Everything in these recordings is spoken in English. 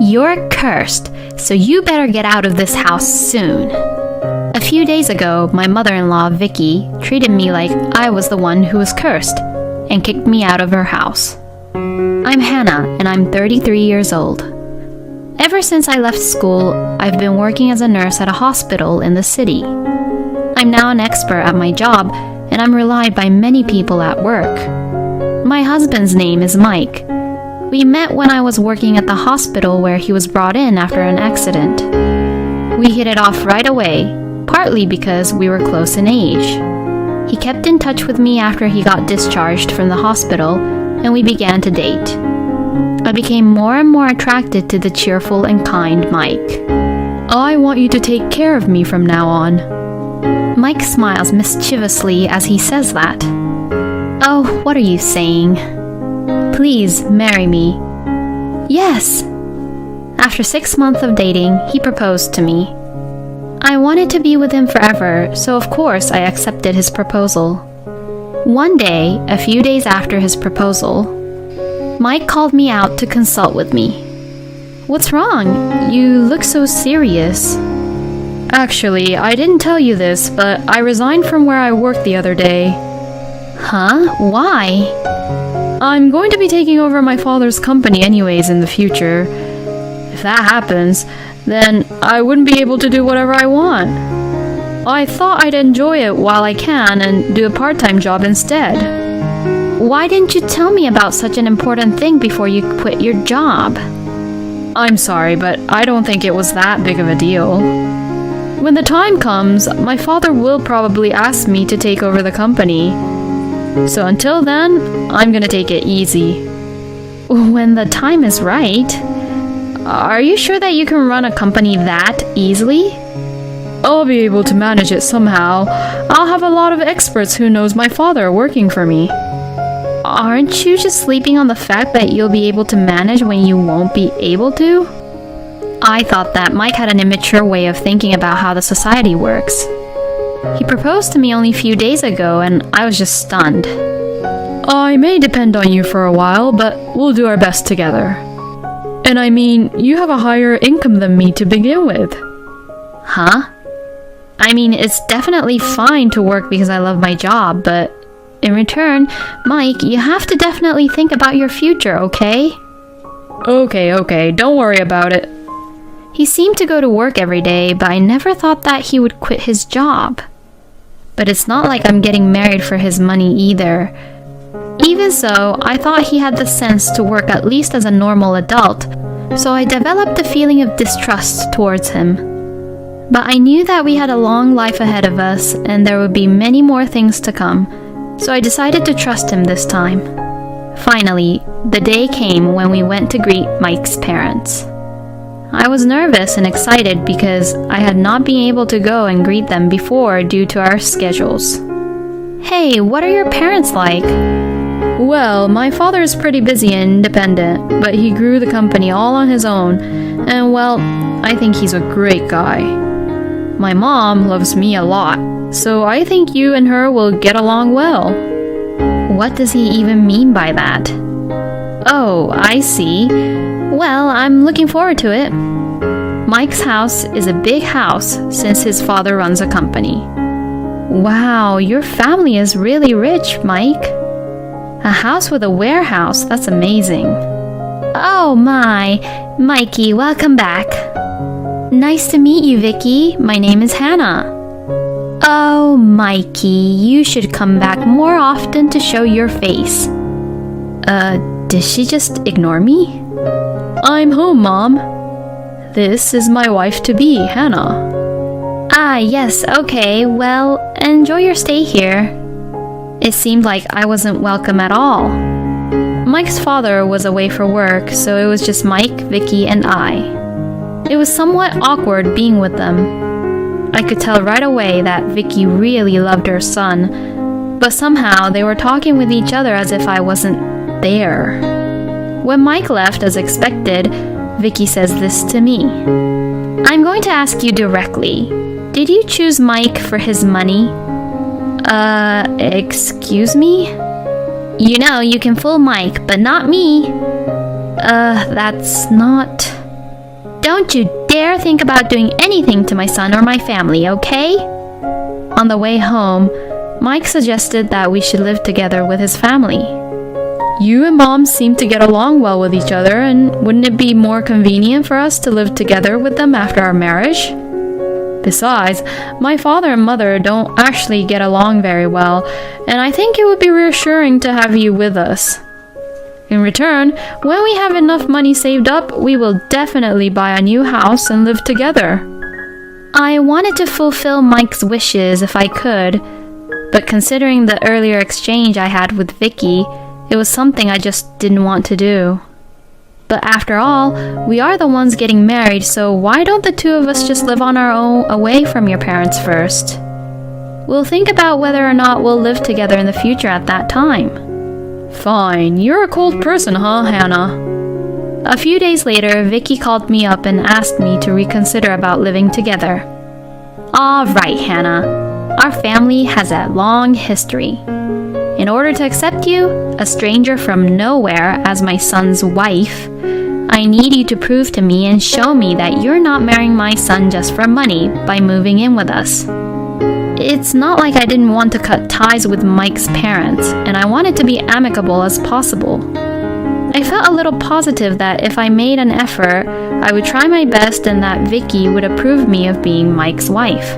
You're cursed, so you better get out of this house soon. A few days ago, my mother-in-law, Vicky, treated me like I was the one who was cursed and kicked me out of her house. I'm Hannah, and I'm 33 years old. Ever since I left school, I've been working as a nurse at a hospital in the city. I'm now an expert at my job, and I'm relied by many people at work. My husband's name is Mike. We met when I was working at the hospital where he was brought in after an accident. We hit it off right away, partly because we were close in age. He kept in touch with me after he got discharged from the hospital, and we began to date. I became more and more attracted to the cheerful and kind Mike. I want you to take care of me from now on. Mike smiles mischievously as he says that. Oh, what are you saying? Please marry me. Yes. After 6 months of dating, he proposed to me. I wanted to be with him forever, so of course I accepted his proposal. One day, a few days after his proposal, Mike called me out to consult with me. What's wrong? You look so serious. Actually, I didn't tell you this, but I resigned from where I worked the other day. Huh? Why? I'm going to be taking over my father's company anyways in the future. If that happens, then I wouldn't be able to do whatever I want. I thought I'd enjoy it while I can and do a part-time job instead. Why didn't you tell me about such an important thing before you quit your job? I'm sorry, but I don't think it was that big of a deal. When the time comes, my father will probably ask me to take over the company. So until then, I'm gonna take it easy. When the time is right? Are you sure that you can run a company that easily? I'll be able to manage it somehow. I'll have a lot of experts who knows my father working for me. Aren't you just sleeping on the fact that you'll be able to manage when you won't be able to? I thought that Mike had an immature way of thinking about how the society works. He proposed to me only a few days ago, and I was just stunned. I may depend on you for a while, but we'll do our best together. And I mean, you have a higher income than me to begin with. Huh? I mean, it's definitely fine to work because I love my job, but in return, Mike, you have to definitely think about your future, okay? Okay, don't worry about it. He seemed to go to work every day, but I never thought that he would quit his job. But it's not like I'm getting married for his money either. Even so, I thought he had the sense to work at least as a normal adult, so I developed a feeling of distrust towards him. But I knew that we had a long life ahead of us, and there would be many more things to come, so I decided to trust him this time. Finally, the day came when we went to greet Mike's parents. I was nervous and excited because I had not been able to go and greet them before due to our schedules. Hey, what are your parents like? Well, my father is pretty busy and independent, but he grew the company all on his own, and well, I think he's a great guy. My mom loves me a lot, so I think you and her will get along well. What does he even mean by that? Oh, I see. Well, I'm looking forward to it. Mike's house is a big house since his father runs a company. Wow, your family is really rich, Mike. A house with a warehouse, that's amazing. Oh my, Mikey, welcome back. Nice to meet you, Vicky. My name is Hannah. Oh, Mikey, you should come back more often to show your face. Did she just ignore me? I'm home, Mom. This is my wife-to-be, Hannah. Ah, yes, okay, well, enjoy your stay here. It seemed like I wasn't welcome at all. Mike's father was away for work, so it was just Mike, Vicky, and I. It was somewhat awkward being with them. I could tell right away that Vicky really loved her son, but somehow they were talking with each other as if I wasn't there. When Mike left as expected, Vicky says this to me. I'm going to ask you directly. Did you choose Mike for his money? Excuse me? You know, you can fool Mike, but not me. That's not... don't you dare think about doing anything to my son or my family, okay? On the way home, Mike suggested that we should live together with his family. You and Mom seem to get along well with each other, and wouldn't it be more convenient for us to live together with them after our marriage? Besides, my father and mother don't actually get along very well, and I think it would be reassuring to have you with us. In return, when we have enough money saved up, we will definitely buy a new house and live together. I wanted to fulfill Mike's wishes if I could, but considering the earlier exchange I had with Vicky, it was something I just didn't want to do. But after all, we are the ones getting married, so why don't the two of us just live on our own away from your parents first? We'll think about whether or not we'll live together in the future at that time. Fine, you're a cold person, huh, Hannah? A few days later, Vicky called me up and asked me to reconsider about living together. All right, Hannah. Our family has a long history. In order to accept you, a stranger from nowhere, as my son's wife, I need you to prove to me and show me that you're not marrying my son just for money by moving in with us. It's not like I didn't want to cut ties with Mike's parents, and I wanted to be amicable as possible. I felt a little positive that if I made an effort, I would try my best and that Vicky would approve me of being Mike's wife.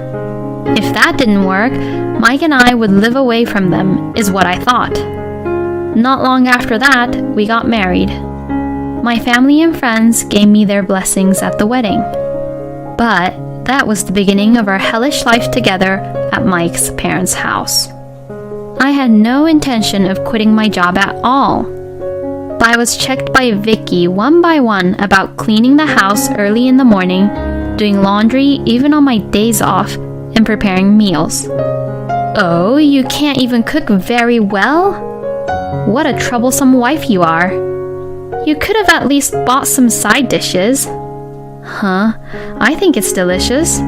If that didn't work, Mike and I would live away from them, is what I thought. Not long after that, we got married. My family and friends gave me their blessings at the wedding. But that was the beginning of our hellish life together at Mike's parents' house. I had no intention of quitting my job at all. But I was checked by Vicky one by one about cleaning the house early in the morning, doing laundry even on my days off, and preparing meals. Oh, you can't even cook very well? What a troublesome wife you are. You could have at least bought some side dishes. Huh, I think it's delicious.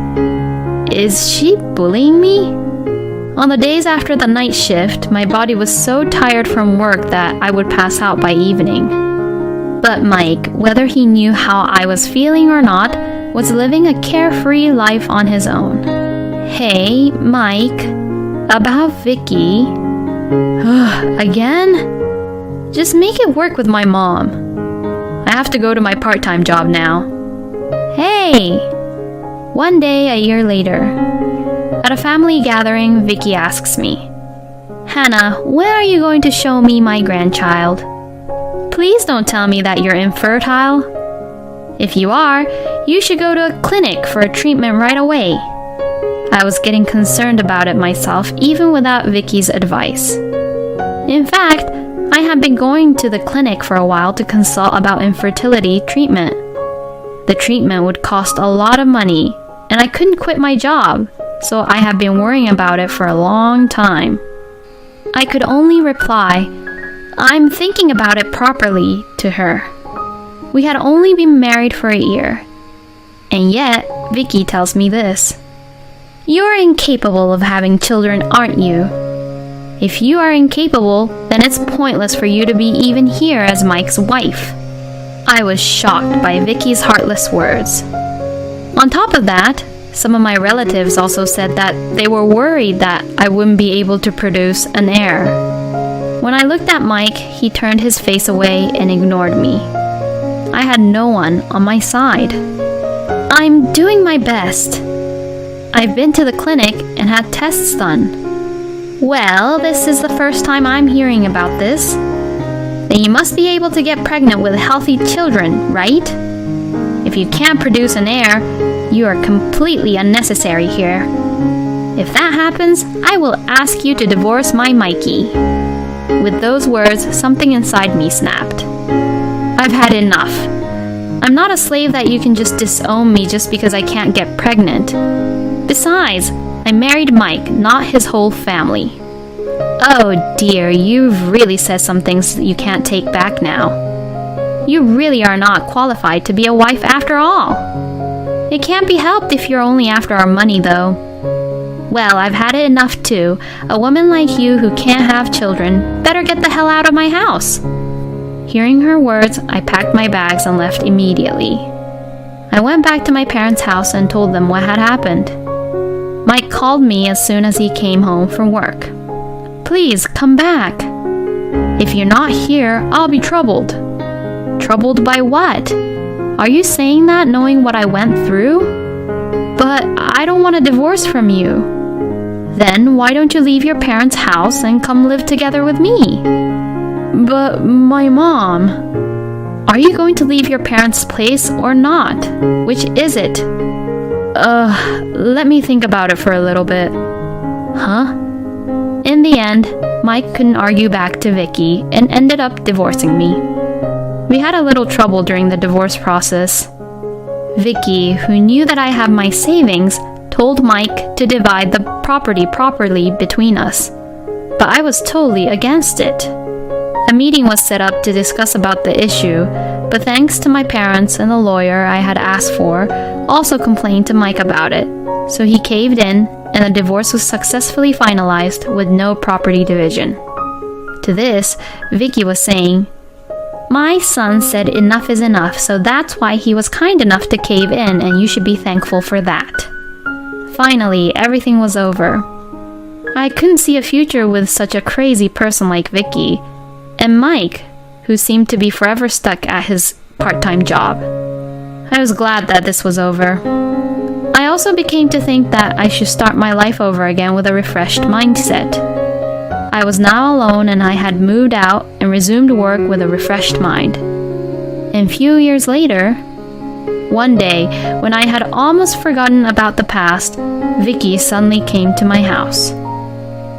Is she bullying me? On the days after the night shift, my body was so tired from work that I would pass out by evening. But Mike, whether he knew how I was feeling or not, was living a carefree life on his own. Hey, Mike, about Vicky. Again? Just make it work with my mom. I have to go to my part-time job now. Hey! One day, a year later, at a family gathering, Vicky asks me, Hannah, when are you going to show me my grandchild? Please don't tell me that you're infertile. If you are, you should go to a clinic for a treatment right away. I was getting concerned about it myself, even without Vicky's advice. In fact, I had been going to the clinic for a while to consult about infertility treatment. The treatment would cost a lot of money, and I couldn't quit my job, so I had been worrying about it for a long time. I could only reply, I'm thinking about it properly, to her. We had only been married for a year, and yet Vicky tells me this. You're incapable of having children, aren't you? If you are incapable, then it's pointless for you to be even here as Mike's wife. I was shocked by Vicky's heartless words. On top of that, some of my relatives also said that they were worried that I wouldn't be able to produce an heir. When I looked at Mike, he turned his face away and ignored me. I had no one on my side. I'm doing my best. I've been to the clinic and had tests done. Well, this is the first time I'm hearing about this. Then you must be able to get pregnant with healthy children, right? If you can't produce an heir, you are completely unnecessary here. If that happens, I will ask you to divorce my Mikey. With those words, something inside me snapped. I've had enough. I'm not a slave that you can just disown me just because I can't get pregnant. Besides, I married Mike, not his whole family. Oh dear, you've really said some things that you can't take back now. You really are not qualified to be a wife after all. It can't be helped if you're only after our money, though. Well, I've had it enough too. A woman like you who can't have children better get the hell out of my house. Hearing her words, I packed my bags and left immediately. I I went back to my parents' house and told them what had happened. Mike called me as soon as he came home from work. "Please, come back. If you're not here, I'll be troubled." "Troubled by what? Are you saying that knowing what I went through?" "But I don't want a divorce from you." "Then why don't you leave your parents' house and come live together with me?" "But my mom..." "Are you going to leave your parents' place or not? Which is it?" Let me think about it for a little bit." "Huh?" In the end, Mike couldn't argue back to Vicky and ended up divorcing me. We had a little trouble during the divorce process. Vicky, who knew that I have my savings, told Mike to divide the property properly between us, but I was totally against it. A meeting was set up to discuss about the issue, but thanks to my parents and the lawyer I had asked for, also complained to Mike about it, so he caved in and the divorce was successfully finalized with no property division. To this, Vicky was saying, "My son said enough is enough, so that's why he was kind enough to cave in and you should be thankful for that." Finally, everything was over. I couldn't see a future with such a crazy person like Vicky, and Mike, who seemed to be forever stuck at his part-time job. I was glad that this was over. I also became to think that I should start my life over again with a refreshed mindset. I was now alone and I had moved out and resumed work with a refreshed mind. And few years later, one day, when I had almost forgotten about the past, Vicky suddenly came to my house.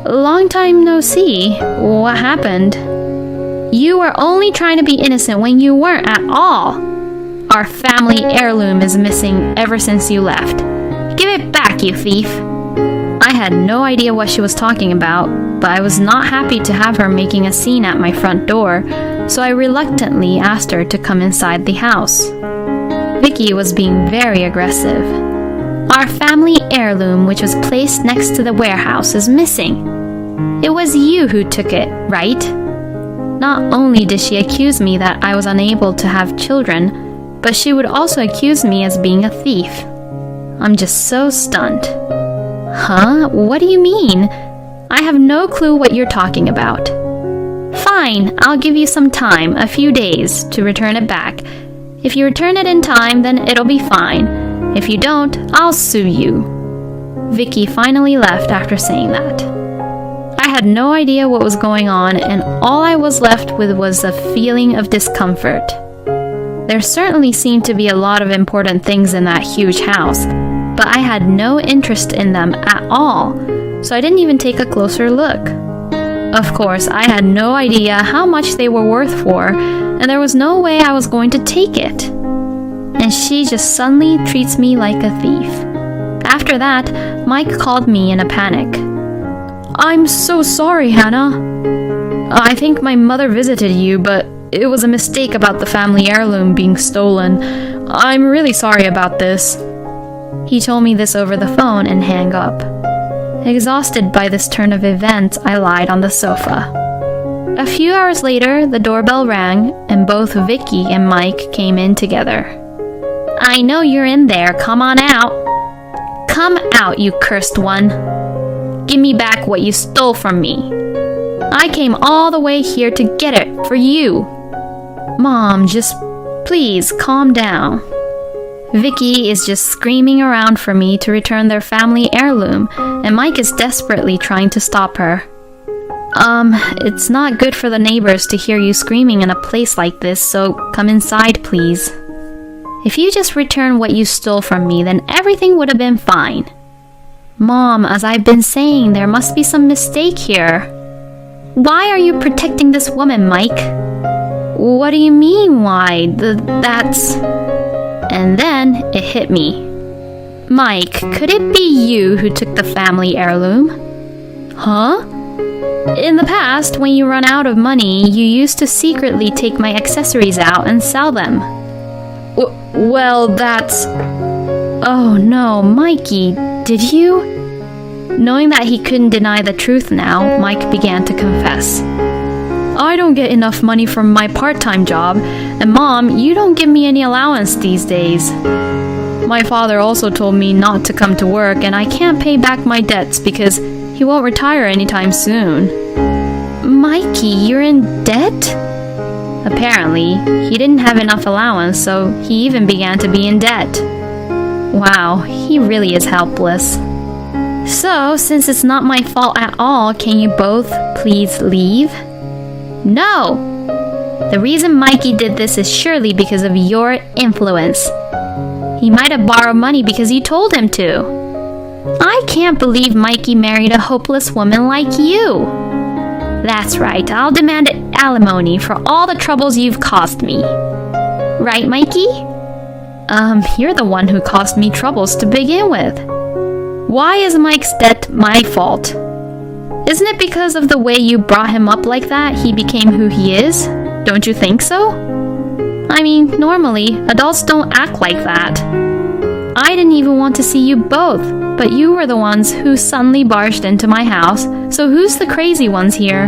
"Long time no see. What happened?" "You were only trying to be innocent when you weren't at all. Our family heirloom is missing ever since you left. Give it back, you thief." I had no idea what she was talking about, but I was not happy to have her making a scene at my front door, so I reluctantly asked her to come inside the house. Vicky was being very aggressive. "Our family heirloom, which was placed next to the warehouse, is missing. It was you who took it, right?" Not only did she accuse me that I was unable to have children, but she would also accuse me as being a thief. I'm just so stunned. "Huh? What do you mean? I have no clue what you're talking about." "Fine, I'll give you some time, a few days, to return it back. If you return it in time, then it'll be fine. If you don't, I'll sue you." Vicky finally left after saying that. I had no idea what was going on, and all I was left with was a feeling of discomfort. There certainly seemed to be a lot of important things in that huge house, but I had no interest in them at all, so I didn't even take a closer look. Of course, I had no idea how much they were worth for, and there was no way I was going to take it. And she just suddenly treats me like a thief. After that, Mike called me in a panic. "I'm so sorry, Hannah. I think my mother visited you, but it was a mistake about the family heirloom being stolen. I'm really sorry about this." He told me this over the phone and hung up. Exhausted by this turn of events, I lied on the sofa. A few hours later, the doorbell rang, and both Vicky and Mike came in together. "I know you're in there. Come on out." "Come out, you cursed one. Give me back what you stole from me. I came all the way here to get it for you." "Mom, just please calm down." Vicky is just screaming around for me to return their family heirloom, and Mike is desperately trying to stop her. It's not good for the neighbors to hear you screaming in a place like this, so come inside, please. If you just return what you stole from me, then everything would have been fine." "Mom, as I've been saying, there must be some mistake here." "Why are you protecting this woman, Mike?" "What do you mean, why? That's..." And then it hit me. "Mike, could it be you who took the family heirloom?" "Huh?" "In the past, when you run out of money, you used to secretly take my accessories out and sell them." Well, that's..." "Oh no, Mikey, did you?" Knowing that he couldn't deny the truth now, Mike began to confess. "I don't get enough money from my part-time job, and Mom, you don't give me any allowance these days." My father also told me not to come to work, and I can't pay back my debts because he won't retire anytime soon. Mikey, you're in debt? Apparently, he didn't have enough allowance, so he even began to be in debt. Wow, he really is helpless. So, since it's not my fault at all, can you both please leave? No! The reason Mikey did this is surely because of your influence. He might have borrowed money because you told him to. I can't believe Mikey married a hopeless woman like you. That's right, I'll demand alimony for all the troubles you've caused me. Right, Mikey? You're the one who caused me troubles to begin with. Why is Mike's debt my fault? Isn't it because of the way you brought him up like that he became who he is? Don't you think so? I mean, normally, adults don't act like that. I didn't even want to see you both, but you were the ones who suddenly barged into my house, so who's the crazy ones here?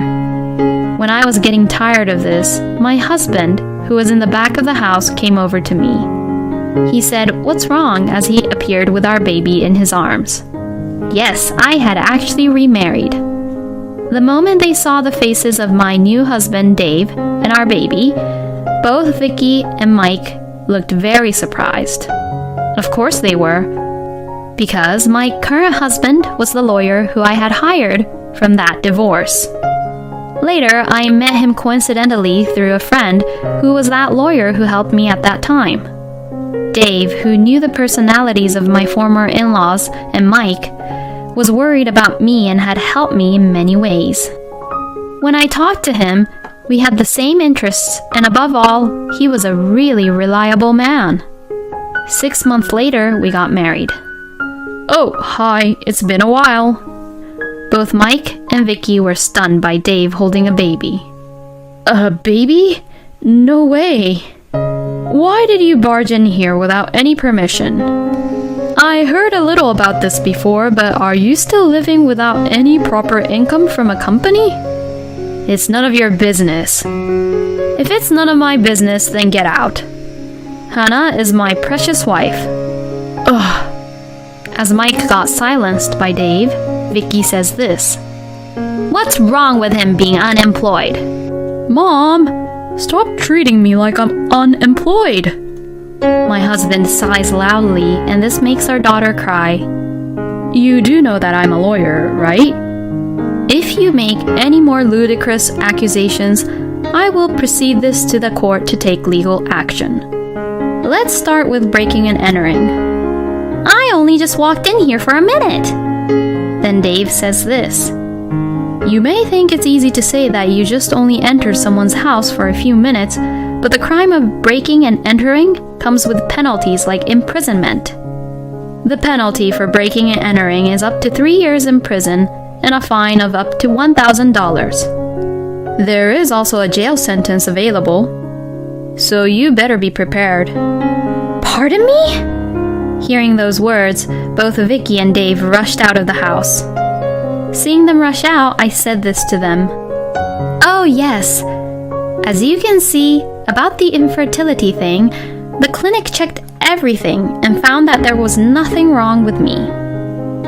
When I was getting tired of this, my husband, who was in the back of the house, came over to me. He said, "What's wrong?" as he appeared with our baby in his arms. Yes, I had actually remarried. The moment they saw the faces of my new husband, Dave, and our baby, both Vicky and Mike looked very surprised. Of course they were, because my current husband was the lawyer who I had hired from that divorce. Later, I met him coincidentally through a friend who was that lawyer who helped me at that time. Dave, who knew the personalities of my former in-laws, and Mike, was worried about me and had helped me in many ways. When I talked to him, we had the same interests, and above all, he was a really reliable man. 6 months later, we got married. Oh, hi, it's been a while. Both Mike and Vicky were stunned by Dave holding a baby. A baby? No way. Why did you barge in here without any permission? I heard a little about this before, but are you still living without any proper income from a company? It's none of your business. If it's none of my business, then get out. Hannah is my precious wife. Ugh. As Mike got silenced by Dave, Vicky says this. What's wrong with him being unemployed? Mom, stop treating me like I'm unemployed. My husband sighs loudly, and this makes our daughter cry. You do know that I'm a lawyer, right? If you make any more ludicrous accusations, I will proceed this to the court to take legal action. Let's start with breaking and entering. I only just walked in here for a minute. Then Dave says this. You may think it's easy to say that you just only entered someone's house for a few minutes, but the crime of breaking and entering comes with penalties like imprisonment. The penalty for breaking and entering is up to 3 years in prison and a fine of up to $1,000. There is also a jail sentence available, so you better be prepared. Pardon me? Hearing those words, both Vicky and Dave rushed out of the house. Seeing them rush out, I said this to them. Oh yes, as you can see, about the infertility thing, the clinic checked everything and found that there was nothing wrong with me.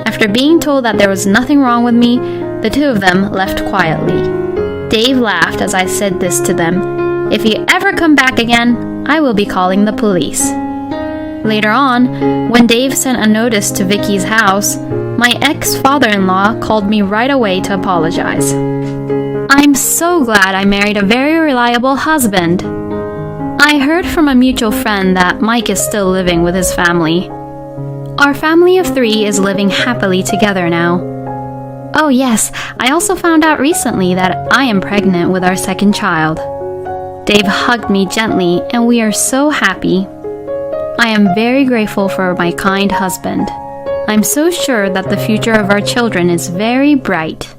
After being told that there was nothing wrong with me, the two of them left quietly. Dave laughed as I said this to them. If you ever come back again, I will be calling the police. Later on, when Dave sent a notice to Vicky's house, my ex-father-in-law called me right away to apologize. I'm so glad I married a very reliable husband. I heard from a mutual friend that Mike is still living with his family. Our family of 3 is living happily together now. Oh yes, I also found out recently that I am pregnant with our second child. Dave hugged me gently, and we are so happy. I am very grateful for my kind husband. I'm so sure that the future of our children is very bright.